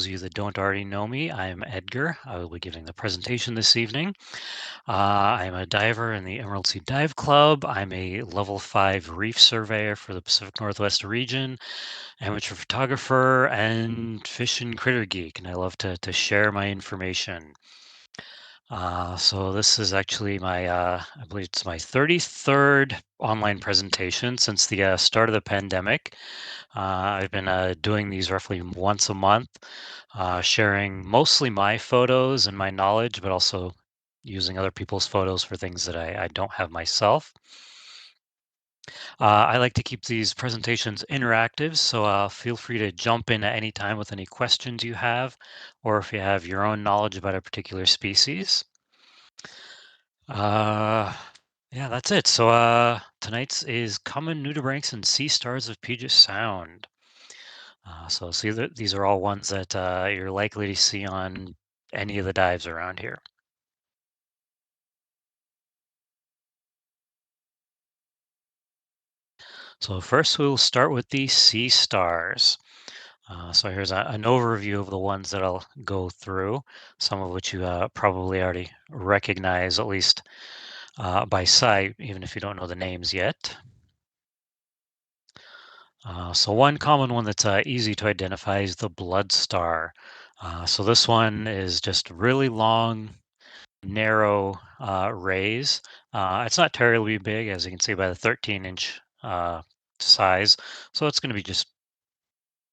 Those of you that don't already know me, I'm Edgar. I will be giving the presentation this evening. I'm a diver in the Emerald Sea Dive Club. I'm a level 5 reef surveyor for the Pacific Northwest region, amateur photographer, and fish and critter geek. And I love to share my information. So this is actually I believe it's my 33rd online presentation since the start of the pandemic. I've been doing these roughly once a month, sharing mostly my photos and my knowledge, but also using other people's photos for things that I don't have myself. I like to keep these presentations interactive, so feel free to jump in at any time with any questions you have, or if you have your own knowledge about a particular species. Uh, yeah, that's it. So tonight's is Common Nudibranchs and Seastars of Puget Sound. So see that these are all ones that you're likely to see on any of the dives around here. So first we'll start with the sea stars. So here's an overview of the ones that I'll go through, some of which you probably already recognize, at least by sight, even if you don't know the names yet. So one common one that's easy to identify is the blood star. So this one is just really long, narrow rays. It's not terribly big, as you can see by the 13-inch size. So it's going to be just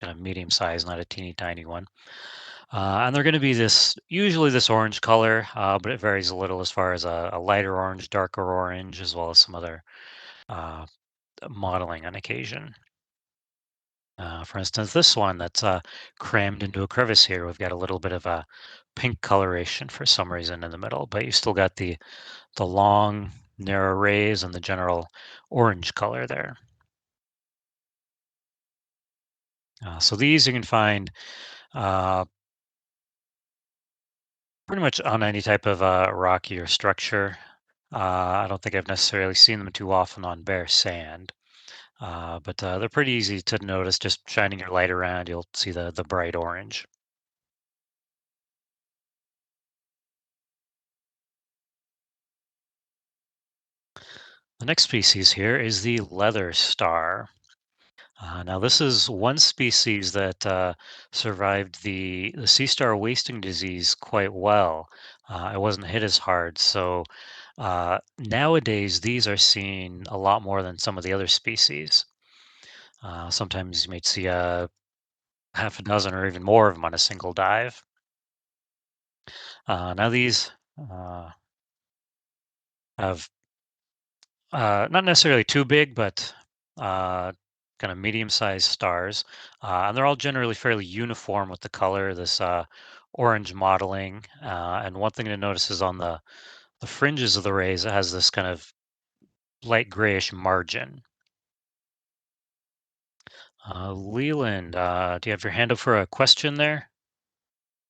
kind of medium size, not a teeny tiny one. And they're going to be usually this orange color, but it varies a little as far as a lighter orange, darker orange, as well as some other uh, modeling on occasion. For instance, this one that's crammed into a crevice here, we've got a little bit of a pink coloration for some reason in the middle, but you still got the long, narrow rays and the general orange color there. So these you can find uh, pretty much on any type of rocky or structure. I don't think I've necessarily seen them too often on bare sand, but they're pretty easy to notice. Just shining your light around, you'll see the bright orange. The next species here is the leather star. Now, this is one species that survived the sea star wasting disease quite well. It wasn't hit as hard. So nowadays, these are seen a lot more than some of the other species. Sometimes you might see a half a dozen or even more of them on a single dive. Now, these have not necessarily too big, but kind of medium-sized stars, and they're all generally fairly uniform with the color. This orange modeling, and one thing to notice is on the fringes of the rays, it has this kind of light grayish margin. Leland, do you have your hand up for a question there?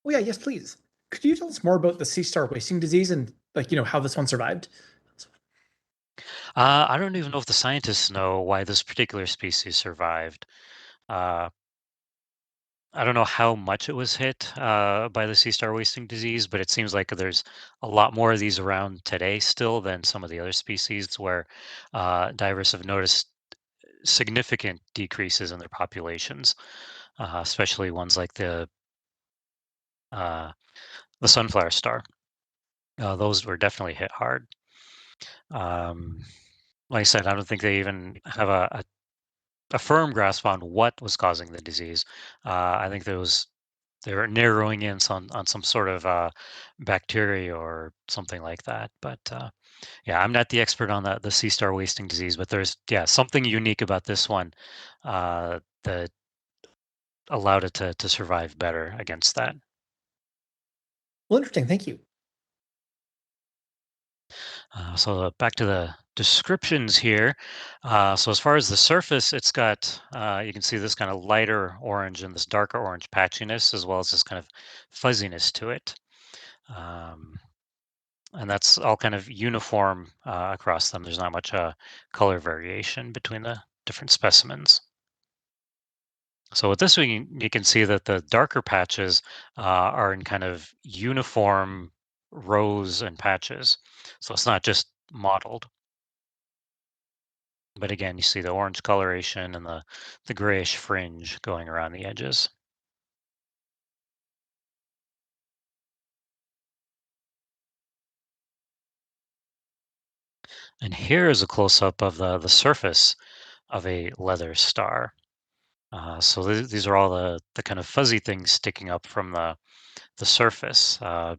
Oh yeah, yes, please. Could you tell us more about the sea star wasting disease and how this one survived? I don't even know if the scientists know why this particular species survived. Uh, I don't know how much it was hit by the sea star wasting disease, but it seems like there's a lot more of these around today still than some of the other species where divers have noticed significant decreases in their populations, especially ones like uh, the sunflower star. Those were definitely hit hard. Um, like I said, I don't think they even have a firm grasp on what was causing the disease. I think they were narrowing in on some sort of bacteria or something like that. But yeah, I'm not the expert on the sea star wasting disease, but there's something unique about this one that allowed it to survive better against that. Well, interesting. Thank you. So back to the descriptions here. So as far as the surface, it's got you can see this kind of lighter orange and this darker orange patchiness, as well as this kind of fuzziness to it. Um, and that's all kind of uniform across them. There's not much color variation between the different specimens. So with this one, you can see that the darker patches are in kind of uniform rows and patches. So it's not just mottled. But again, you see the orange coloration and the grayish fringe going around the edges. And here is a close-up of the surface of a leather star. So these are all the kind of fuzzy things sticking up from the surface. A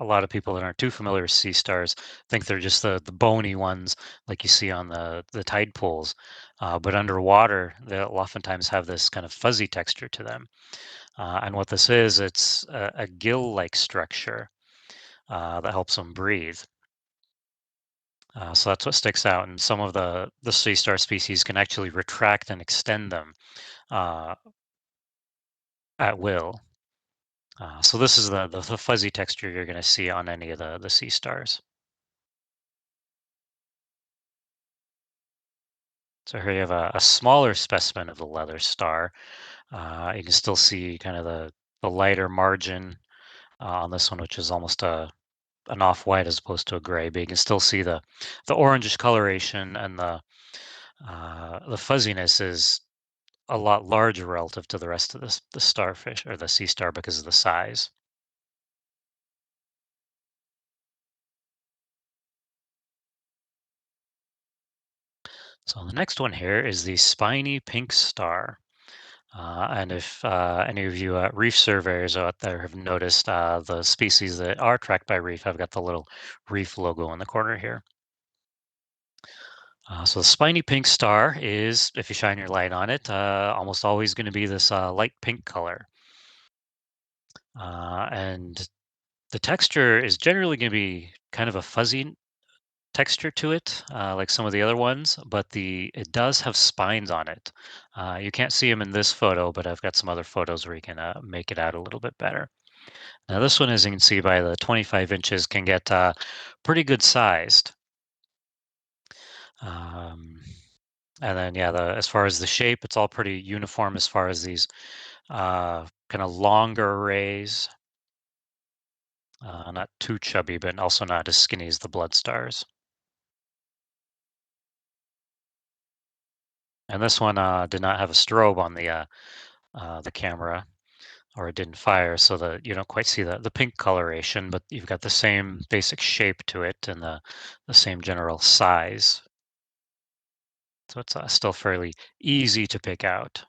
lot of people that aren't too familiar with sea stars think they're just the bony ones like you see on the tide pools. But underwater, they'll oftentimes have this kind of fuzzy texture to them. And what this is, it's a gill-like structure that helps them breathe. So that's what sticks out. And some of the sea star species can actually retract and extend them uh, at will. So this is the fuzzy texture you're going to see on any of the sea stars. So here you have a smaller specimen of the leather star. You can still see kind of the lighter margin on this one, which is almost an off-white as opposed to a gray. But you can still see the orangish coloration, and the fuzziness is a lot larger relative to the rest of the starfish or the sea star because of the size. So the next one here is the spiny pink star. And if any of you reef surveyors out there have noticed, the species that are tracked by reef have got the little reef logo in the corner here. So the spiny pink star is, if you shine your light on it, almost always going to be this light pink color. And the texture is generally going to be kind of a fuzzy texture to it, like some of the other ones, but the it does have spines on it. You can't see them in this photo, but I've got some other photos where you can make it out a little bit better. Now this one, as you can see by the 25 inches, can get pretty good sized. Um, and then yeah, as far as the shape, it's all pretty uniform as far as these kind of longer rays, not too chubby, but also not as skinny as the blood stars. And this one did not have a strobe on the camera, or it didn't fire, so that you don't quite see the pink coloration, but you've got the same basic shape to it and the same general size. So it's still fairly easy to pick out.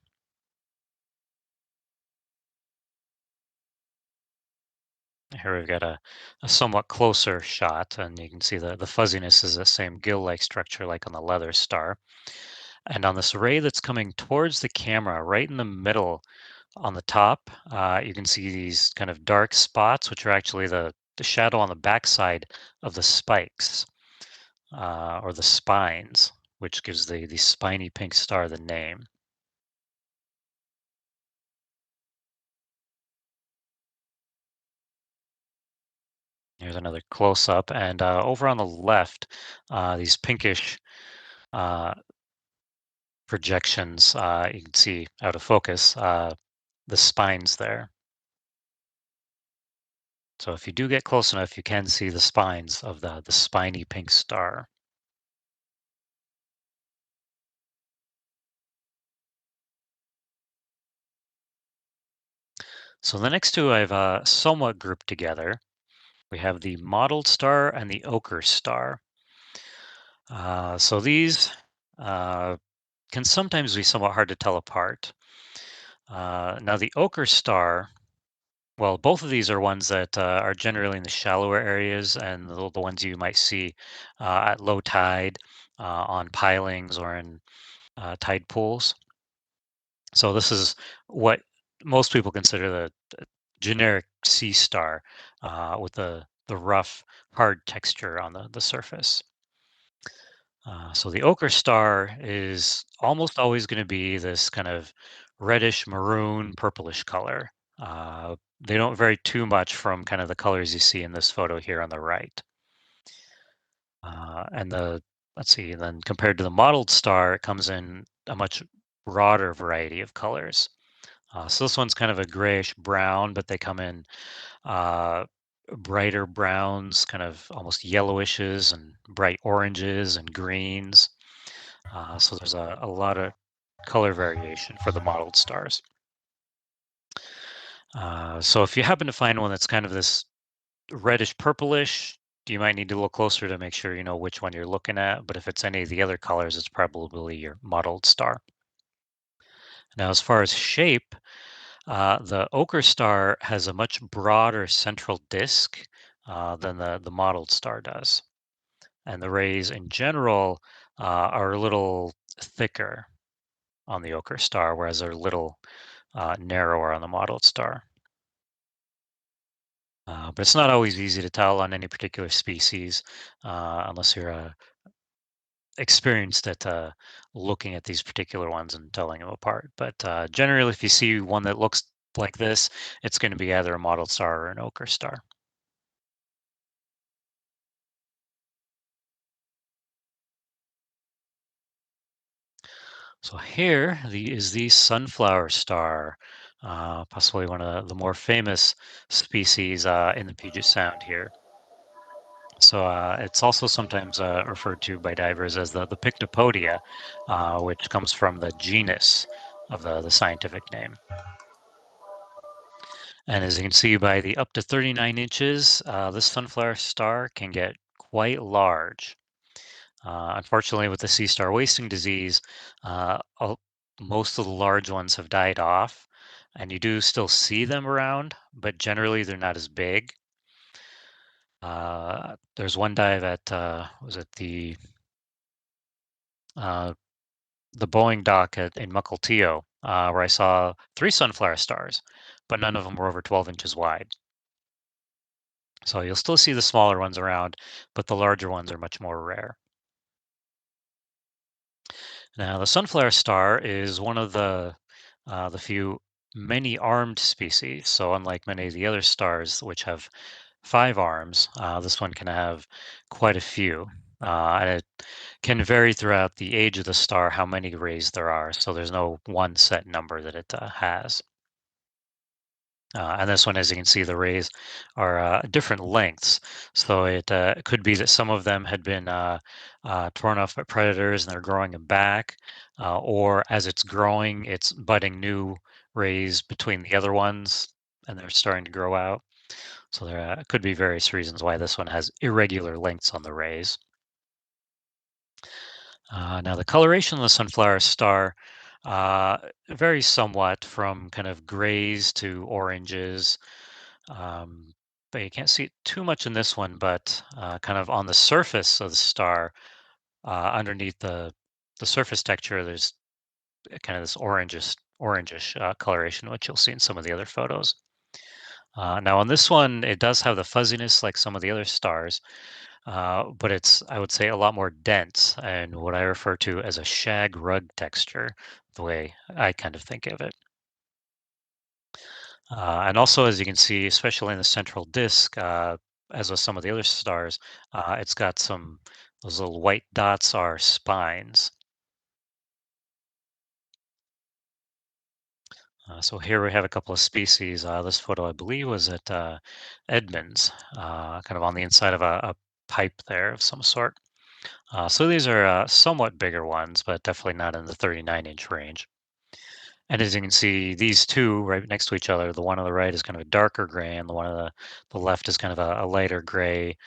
Here we've got a somewhat closer shot, and you can see the fuzziness is the same gill-like structure like on the leather star. And on this ray that's coming towards the camera, right in the middle on the top, you can see these kind of dark spots, which are actually the shadow on the backside of the spikes, or the spines, which gives the spiny pink star the name. Here's another close up, and over on the left, these pinkish uh, projections, you can see out of focus, the spines there. So if you do get close enough, you can see the spines of the spiny pink star. So the next two I've somewhat grouped together. We have the mottled star and the ochre star. So these uh, can sometimes be somewhat hard to tell apart. Now the ochre star, well, both of these are ones that are generally in the shallower areas, and the ones you might see at low tide, on pilings, or in tide pools. So this is what most people consider the generic sea star, with the rough, hard texture on the surface. So the ochre star is almost always going to be this kind of reddish maroon, purplish color. They don't vary too much from kind of the colors you see in this photo here on the right. And let's see, then compared to the mottled star, it comes in a much broader variety of colors. So this one's kind of a grayish brown, but they come in uh, brighter browns, kind of almost yellowishes and bright oranges and greens. So there's a lot of color variation for the mottled stars. So if you happen to find one that's kind of this reddish purplish, you might need to look closer to make sure you know which one you're looking at. But if it's any of the other colors, it's probably your mottled star. Now, as far as shape, the ochre star has a much broader central disk than the mottled star does. And the rays in general are a little thicker on the ochre star, whereas they're a little narrower on the mottled star. But it's not always easy to tell on any particular species unless you're experienced at looking at these particular ones and telling them apart. But generally, if you see one that looks like this, it's going to be either a mottled star or an ochre star. So here is the sunflower star, possibly one of the more famous species in the Puget Sound here. So it's also sometimes referred to by divers as the Pictopodia, which comes from the genus of the scientific name. And as you can see by the up to 39 inches, this sunflower star can get quite large. Unfortunately, with the sea star wasting disease, most of the large ones have died off, and you do still see them around, but generally they're not as big. There's one dive at was it uh, the Boeing dock in Mukilteo, where I saw 3 sunflower stars, but none of them were over 12 inches wide. So you'll still see the smaller ones around, but the larger ones are much more rare. Now, the sunflower star is one of the few many-armed species. So, unlike many of the other stars, which have 5 arms, this one can have quite a few. And it can vary throughout the age of the star how many rays there are. So, there's no one set number that it has. And this one, as you can see, the rays are different lengths. So it could be that some of them had been torn off by predators and they're growing them back, or as it's growing, it's budding new rays between the other ones and they're starting to grow out. So there could be various reasons why this one has irregular lengths on the rays. Now, the coloration of the sunflower star uh, varies somewhat from kind of grays to oranges. But you can't see it too much in this one, but kind of on the surface of the star, underneath the surface texture, there's kind of this orangish coloration, which you'll see in some of the other photos. Now on this one, it does have the fuzziness like some of the other stars, but it's, I would say, a lot more dense and what I refer to as a shag rug texture, the way I kind of think of it. And also, as you can see, especially in the central disk, as with some of the other stars, it's got those little white dots are spines. So here we have a couple of species. This photo, I believe, was at Edmonds, kind of on the inside of a pipe there of some sort. So these are somewhat bigger ones, but definitely not in the 39-inch range. And as you can see, these two right next to each other, the one on the right is kind of a darker gray, and the one on the left is kind of a lighter gray,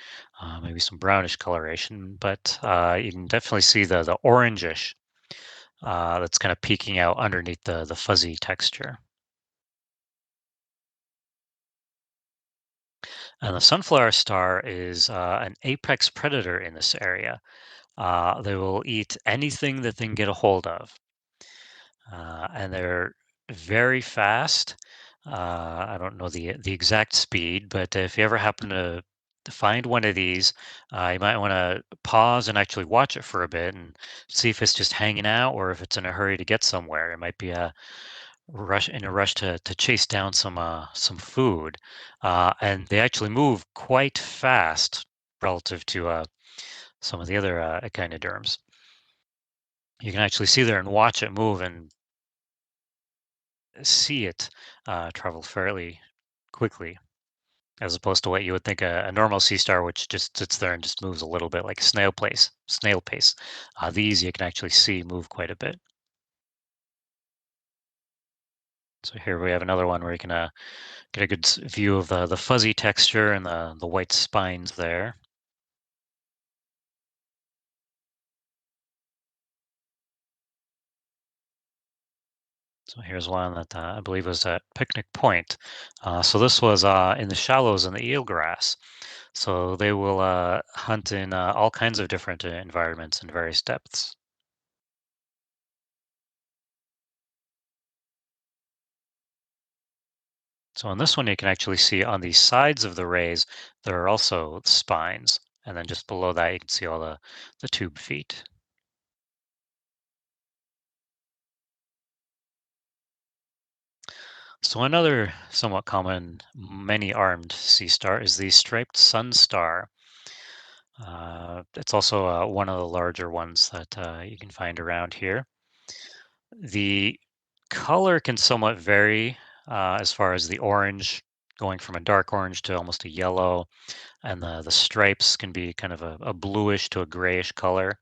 maybe some brownish coloration. But you can definitely see the orangish that's kind of peeking out underneath the fuzzy texture. And the sunflower star is an apex predator in this area. They will eat anything that they can get a hold of. And they're very fast. I don't know the exact speed, but if you ever happen to find one of these, you might want to pause and actually watch it for a bit and see if it's just hanging out or if it's in a hurry to get somewhere. It might be a rush to chase down some food, and they actually move quite fast relative to some of the other echinoderms. You can actually see there and watch it move, and see it travel fairly quickly, as opposed to what you would think a normal sea star, which just sits there and just moves a little bit like snail pace. These you can actually see move quite a bit. So here we have another one where you can get a good view of the fuzzy texture and the white spines there. So here's one that I believe was at Picnic Point. So this was in the shallows in the eelgrass. So they will hunt in all kinds of different environments and various depths. So on this one, you can actually see on the sides of the rays, there are also spines. And then just below that, you can see all the tube feet. So another somewhat common many-armed sea star is the striped sunstar. It's also one of the larger ones that you can find around here. The color can somewhat vary as far as the orange, going from a dark orange to almost a yellow, and the stripes can be kind of a bluish to a grayish color.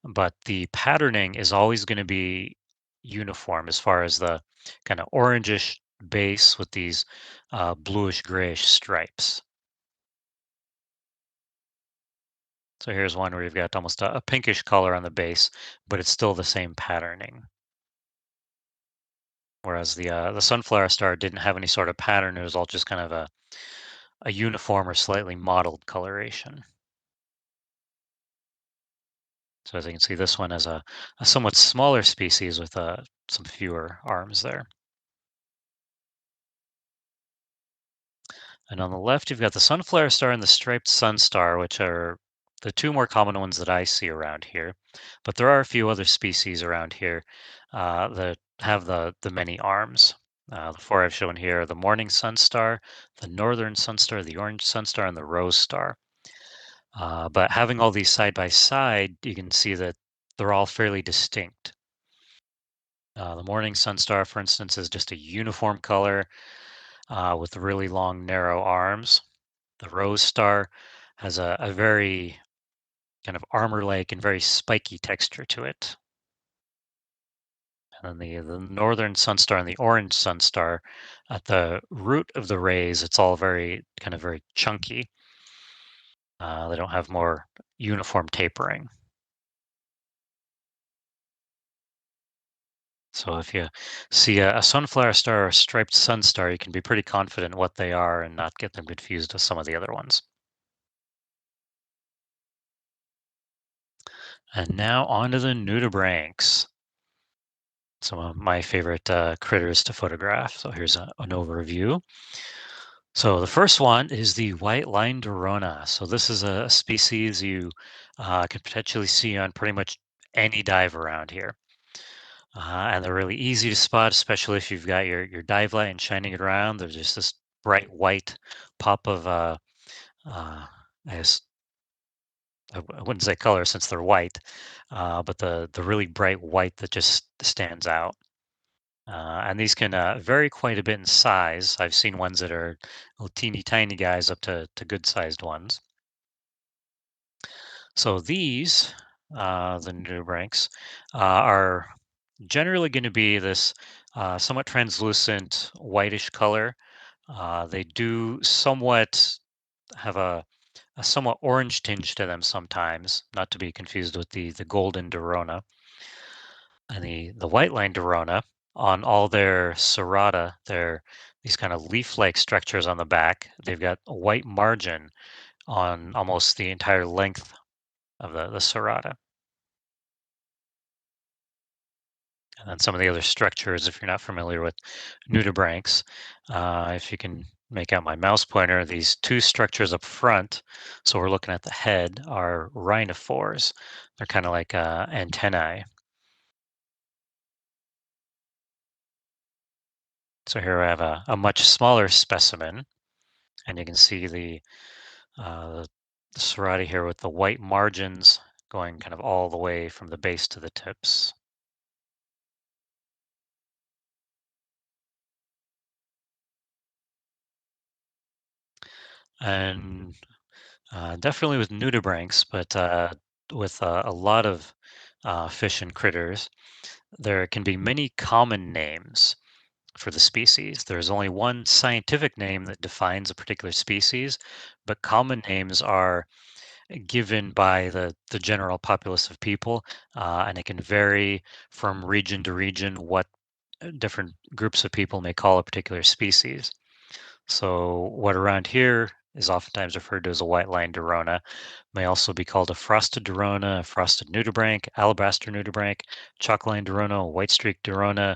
But the patterning is always going to be uniform as far as the kind of orangish base with these bluish grayish stripes. So here's one where you've got almost a pinkish color on the base, but it's still the same patterning. Whereas the sunflower star didn't have any sort of pattern; it was all just kind of a uniform or slightly mottled coloration. So as you can see, this one is a somewhat smaller species with some fewer arms there. And on the left, you've got the sunflower star and the striped sunstar, which are the two more common ones that I see around here. But there are a few other species around here that have the many arms. The four I've shown here are the morning sunstar, the northern sunstar, the orange sunstar, and the rose star. But having all these side by side, you can see that they're all fairly distinct. The morning sunstar, for instance, is just a uniform color with really long, narrow arms. The rose star has a very kind of armor-like and very spiky texture to it. And then the northern sunstar and the orange sunstar, at the root of the rays, it's all very kind of very chunky. They don't have more uniform tapering. So if you see a sunflower star or a striped sunstar, you can be pretty confident what they are and not get them confused with some of the other ones. And now on to the nudibranchs. Some of my favorite critters to photograph. So here's an overview. So the first one is the white line Dirona. So this is a species you can potentially see on pretty much any dive around here. And they're really easy to spot, especially if you've got your dive light and shining it around. There's just this bright white pop of, I guess, I wouldn't say color since they're white, but the really bright white that just stands out. And these can vary quite a bit in size. I've seen ones that are little teeny tiny guys up to good sized ones. So these, the nudibranchs, are generally going to be this somewhat translucent whitish color. They do somewhat have a somewhat orange tinge to them sometimes, not to be confused with the golden Dirona. And the white line Dorona on all their serrata, their these kind of leaf-like structures on the back. They've got a white margin on almost the entire length of the serrata. And then some of the other structures, if you're not familiar with nudibranchs, if you can make out my mouse pointer, these two structures up front, so we're looking at the head, are rhinophores. They're kind of like antennae. So here I have a much smaller specimen, and you can see the serrata here with the white margins going kind of all the way from the base to the tips. And definitely with nudibranchs, but with a lot of fish and critters, there can be many common names for the species. There's only one scientific name that defines a particular species, but common names are given by the general populace of people, and it can vary from region to region what different groups of people may call a particular species. So, what around here is oftentimes referred to as a white-lined Dirona may also be called a frosted Dirona, a frosted nudibranch, alabaster nudibranch, chalk-lined Dirona, white-streaked Dirona,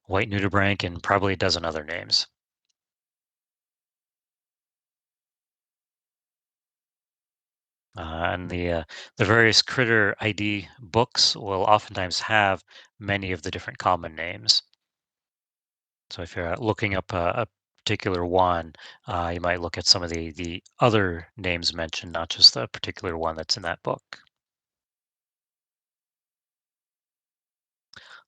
white nudibranch, and probably a dozen other names. And the various critter ID books will oftentimes have many of the different common names. So if you're looking up a particular one, you might look at some of the other names mentioned, not just the particular one that's in that book.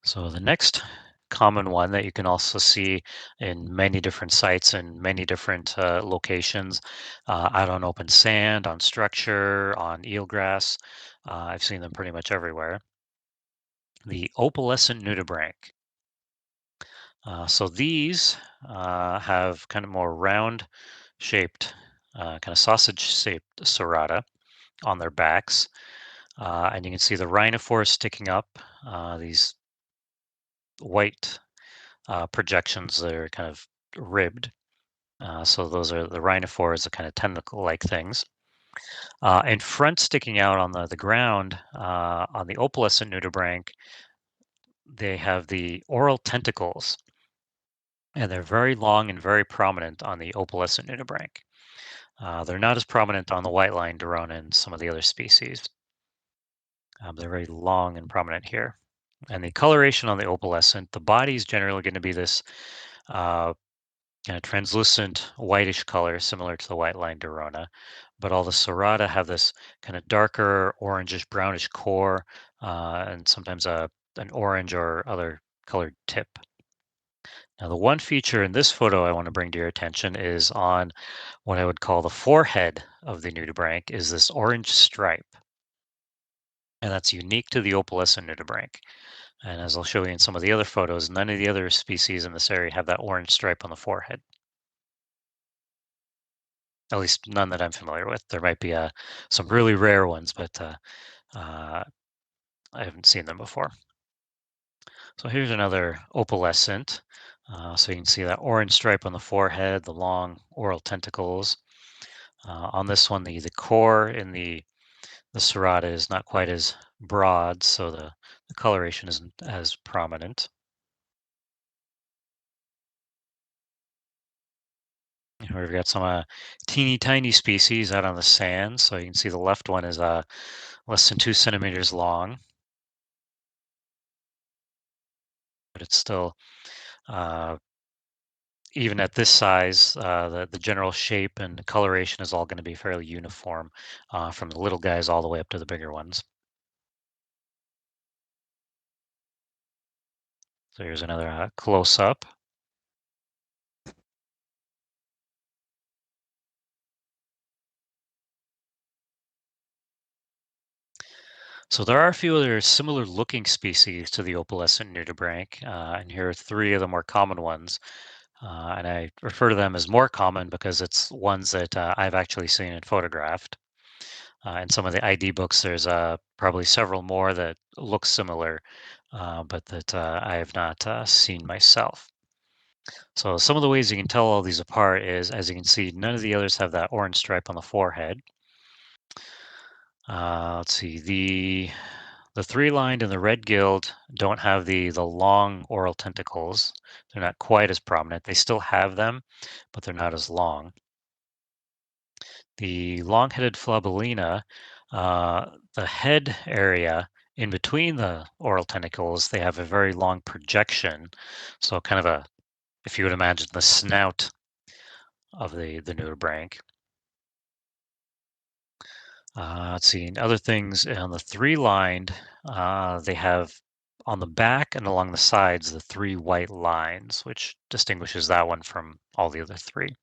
So the next common one that you can also see in many different sites and many different locations, out on open sand, on structure, on eelgrass. I've seen them pretty much everywhere. The opalescent nudibranch. So these have kind of more round shaped, kind of sausage shaped serrata on their backs. And you can see the rhinophores sticking up, these white projections that are kind of ribbed. So those are the rhinophores, the kind of tentacle-like things. And front sticking out on the ground on the opalescent nudibranch, they have the oral tentacles, and they're very long and very prominent on the opalescent nudibranch. They're not as prominent on the white-lined Dirona and some of the other species. They're very long and prominent here. And the coloration on the opalescent, the body is generally going to be this uh, kind of translucent whitish color, similar to the white-lined Dirona. But all the serrata have this kind of darker orangish brownish core, and sometimes an orange or other colored tip. Now, the one feature in this photo I want to bring to your attention is on what I would call the forehead of the nudibranch is this orange stripe, and that's unique to the opalescent nudibranch. And as I'll show you in some of the other photos, none of the other species in this area have that orange stripe on the forehead. At least none that I'm familiar with. There might be some really rare ones, but uh, I haven't seen them before. So here's another opalescent. So you can see that orange stripe on the forehead, the long oral tentacles. On this one, the core in the serrata is not quite as broad, so the coloration isn't as prominent. Here we've got some teeny tiny species out on the sand. So you can see the left one is less than 2 centimeters long, but it's still uh, even at this size, the general shape and coloration is all going to be fairly uniform, from the little guys all the way up to the bigger ones. So here's another close up. So there are a few other similar looking species to the opalescent nudibranch, and here are three of the more common ones. And I refer to them as more common because it's ones that I've actually seen and photographed. In some of the ID books, there's probably several more that look similar, but that I have not seen myself. So some of the ways you can tell all these apart is, as you can see, none of the others have that orange stripe on the forehead. Let's see, the three-lined and the red-gilled don't have the long oral tentacles. They're not quite as prominent. They still have them, but they're not as long. The long-headed Flabellina, the head area in between the oral tentacles, they have a very long projection. So kind of if you would imagine the snout of the nudibranch. Let's see, and other things on the three-lined, they have on the back and along the sides the three white lines, which distinguishes that one from all the other three.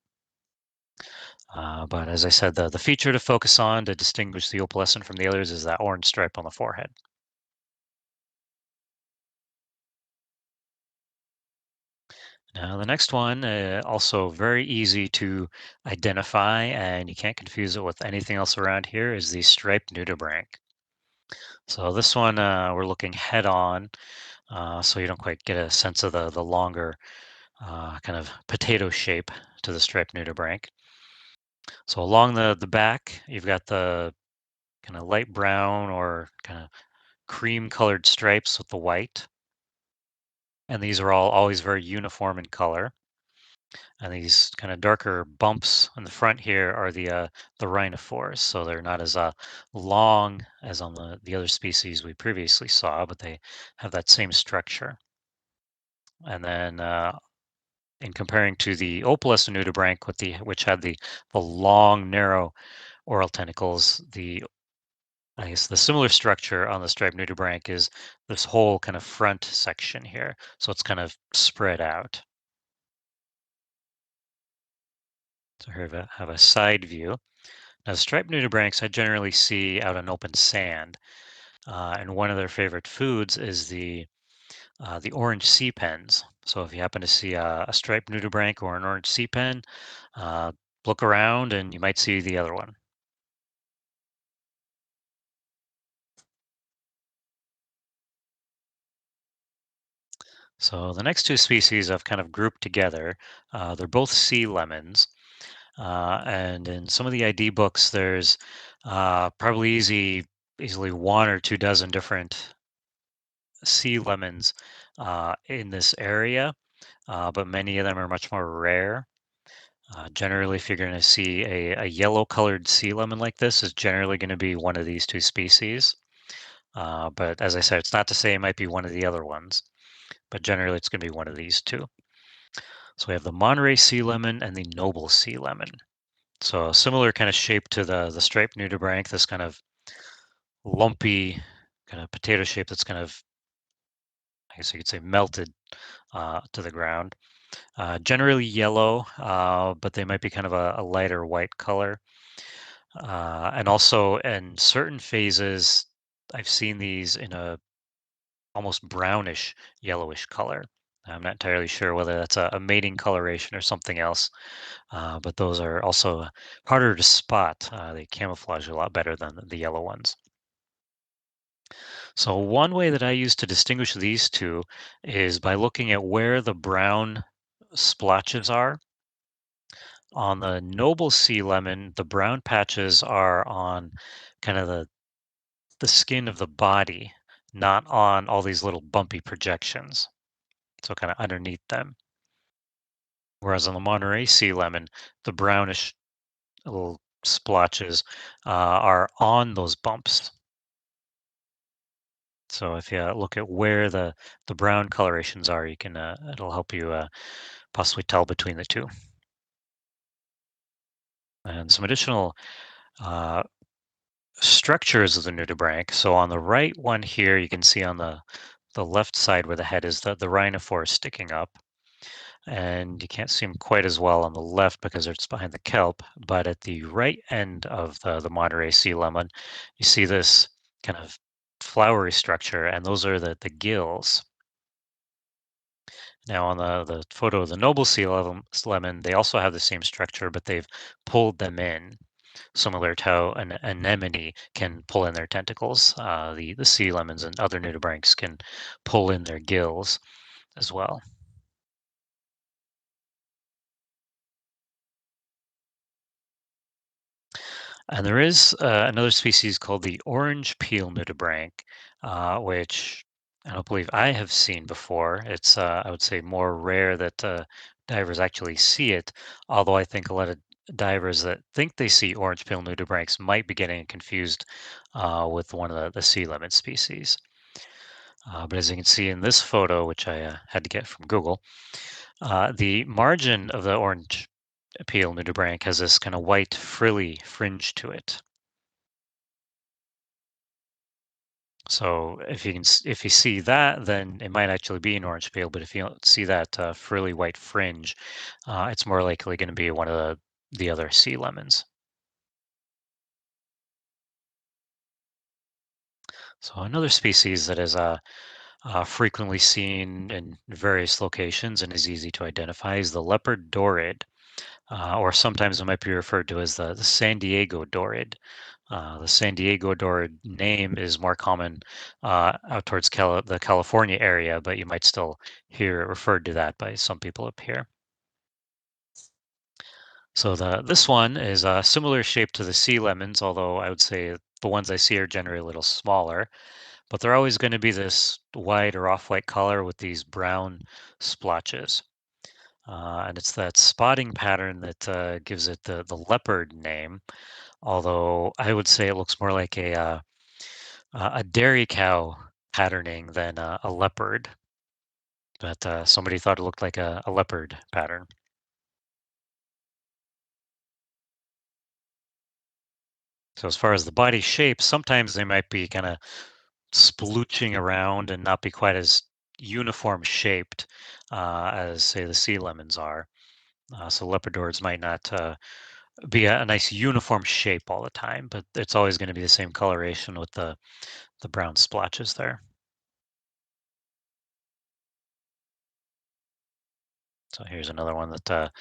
But as I said, the feature to focus on to distinguish the opalescent from the others is that orange stripe on the forehead. Now, the next one, also very easy to identify, and you can't confuse it with anything else around here, is the striped nudibranch. So this one, we're looking head on, so you don't quite get a sense of the longer kind of potato shape to the striped nudibranch. So along the back, you've got the kind of light brown or kind of cream colored stripes with the white. And these are all always very uniform in color. And these kind of darker bumps on the front here are the rhinophores. So they're not as long as on the other species we previously saw, but they have that same structure. And then in comparing to the opalescent nudibranch, which had the long, narrow oral tentacles, the I guess the similar structure on the striped nudibranch is this whole kind of front section here. So it's kind of spread out. So here have a side view. Now, striped nudibranchs I generally see out on open sand, and one of their favorite foods is the orange sea pens. So if you happen to see a striped nudibranch or an orange sea pen, uh, look around and you might see the other one. So the next two species I've kind of grouped together. They're both sea lemons, and in some of the ID books, there's probably easily one or two dozen different sea lemons in this area, but many of them are much more rare. Generally, if you're going to see a yellow colored sea lemon like this, is generally going to be one of these two species. But as I said, it's not to say it might be one of the other ones, but generally it's going to be one of these two. So we have the Monterey sea lemon and the noble sea lemon. So a similar kind of shape to the striped nudibranch, this kind of lumpy kind of potato shape that's kind of, I guess you could say, melted to the ground. Generally yellow, but they might be kind of a lighter white color. And also in certain phases, I've seen these in a almost brownish yellowish color. I'm not entirely sure whether that's a mating coloration or something else, but those are also harder to spot. They camouflage a lot better than the yellow ones. So one way that I use to distinguish these two is by looking at where the brown splotches are. On the noble sea lemon, the brown patches are on kind of the skin of the body, not on all these little bumpy projections. So kind of underneath them. Whereas on the Monterey sea lemon, the brownish little splotches are on those bumps. So if you look at where the brown colorations are, you can it'll help you possibly tell between the two. And some additional uh, structures of the nudibranch. So on the right one here, you can see on the left side where the head is the rhinophore sticking up. And you can't see them quite as well on the left because it's behind the kelp. But at the right end of the Monterey sea lemon, you see this kind of flowery structure, and those are the gills. Now, on the photo of the noble lemon, they also have the same structure, but they've pulled them in, similar to how an anemone can pull in their tentacles. The sea lemons and other nudibranchs can pull in their gills as well. And there is another species called the orange peel nudibranch, which I don't believe I have seen before. It's, I would say, more rare that divers actually see it, although I think a lot of divers that think they see orange peel nudibranchs might be getting confused with one of the sea lemon species. But as you can see in this photo, which I had to get from Google, the margin of the orange peel nudibranch has this kind of white frilly fringe to it. So if if you see that, then it might actually be an orange peel. But if you don't see that frilly white fringe, it's more likely going to be one of the other sea lemons. So another species that is frequently seen in various locations and is easy to identify is the leopard Dorid, or sometimes it might be referred to as the San Diego Dorid. The San Diego Dorid name is more common out towards the California area, but you might still hear it referred to that by some people up here. So this one is a similar shape to the sea lemons, although I would say the ones I see are generally a little smaller. But they're always going to be this white or off-white color with these brown splotches. And it's that spotting pattern that gives it the leopard name, although I would say it looks more like a dairy cow patterning than a leopard. But somebody thought it looked like a leopard pattern. So as far as the body shape, sometimes they might be kind of splooching around and not be quite as uniform shaped as, say, the sea lemons are. So leopardors might not be a nice uniform shape all the time, but it's always going to be the same coloration with the brown splotches there. So here's another one that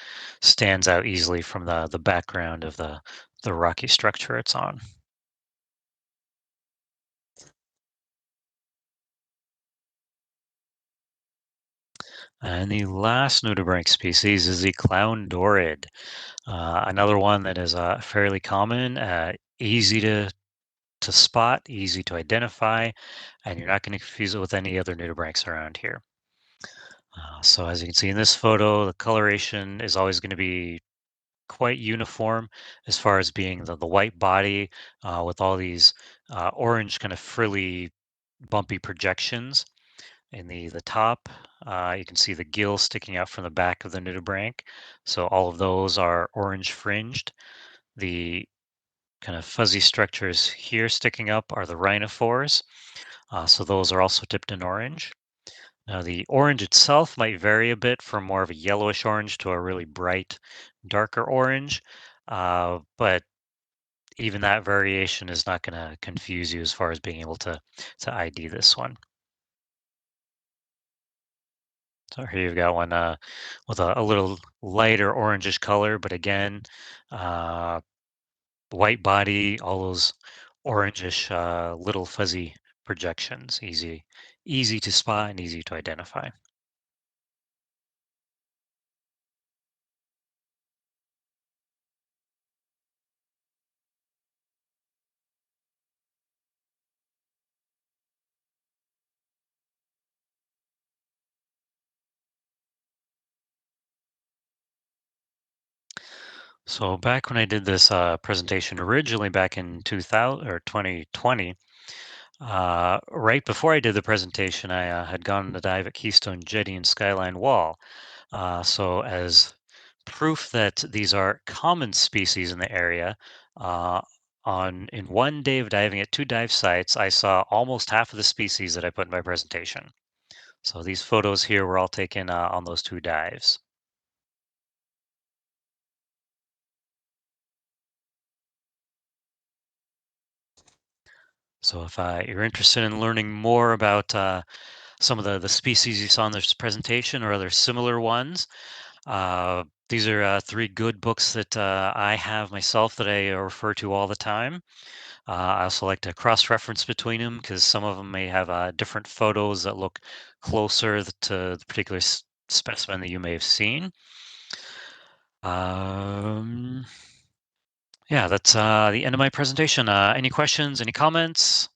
stands out easily from the background of the rocky structure it's on. And the last nudibranch species is the clown Dorid, another one that is fairly common, easy to spot, easy to identify, and you're not going to confuse it with any other nudibranchs around here. So as you can see in this photo, the coloration is always going to be quite uniform as far as being the white body with all these orange kind of frilly, bumpy projections. In the top, you can see the gill sticking out from the back of the nudibranch. So all of those are orange fringed. The kind of fuzzy structures here sticking up are the rhinophores. So those are also tipped in orange. Now, the orange itself might vary a bit from more of a yellowish orange to a really bright, darker orange. But even that variation is not going to confuse you as far as being able to ID this one. So here you've got one with a little lighter orangish color, but again, uh, white body, all those orangish little fuzzy projections, easy to spot and easy to identify. So back when I did this presentation originally back in 2000 or 2020, right before I did the presentation, I had gone on a dive at Keystone Jetty and Skyline Wall. So as proof that these are common species in the area, uh, on in one day of diving at two dive sites, I saw almost half of the species that I put in my presentation. So these photos here were all taken on those two dives. So if you're interested in learning more about some of the species you saw in this presentation or other similar ones, these are three good books that I have myself that I refer to all the time. I also like to cross-reference between them because some of them may have different photos that look closer to the particular specimen that you may have seen. Um, yeah, that's the end of my presentation. Any questions, any comments?